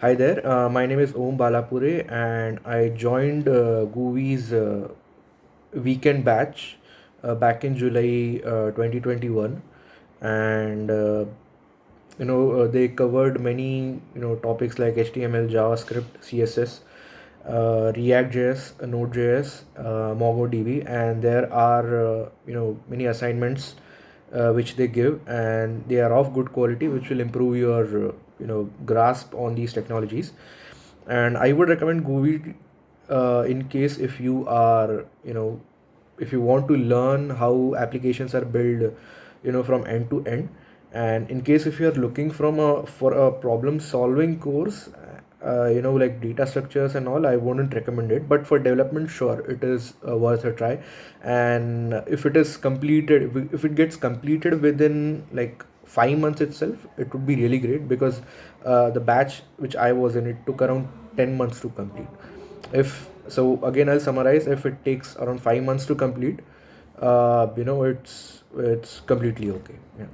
Hi there, my name is Om Balapure and I joined Goovy's weekend batch back in July 2021. And they covered many topics like HTML, JavaScript, CSS, React.js, Node.js, MongoDB, and there are many assignments which they give, and they are of good quality, which will improve your grasp on these technologies. And I would recommend Google in case if you are if you want to learn how applications are built from end to end, and in case if you are looking from a for a problem solving course, like data structures and all, I wouldn't recommend it, but for development, sure, it is worth a try. And if it is completed, if it gets completed within like 5 months itself, it would be really great, because the batch which I was in, it took around 10 months to complete. If so, again, I'll summarize. If it takes around 5 months to complete, it's completely okay. Yeah.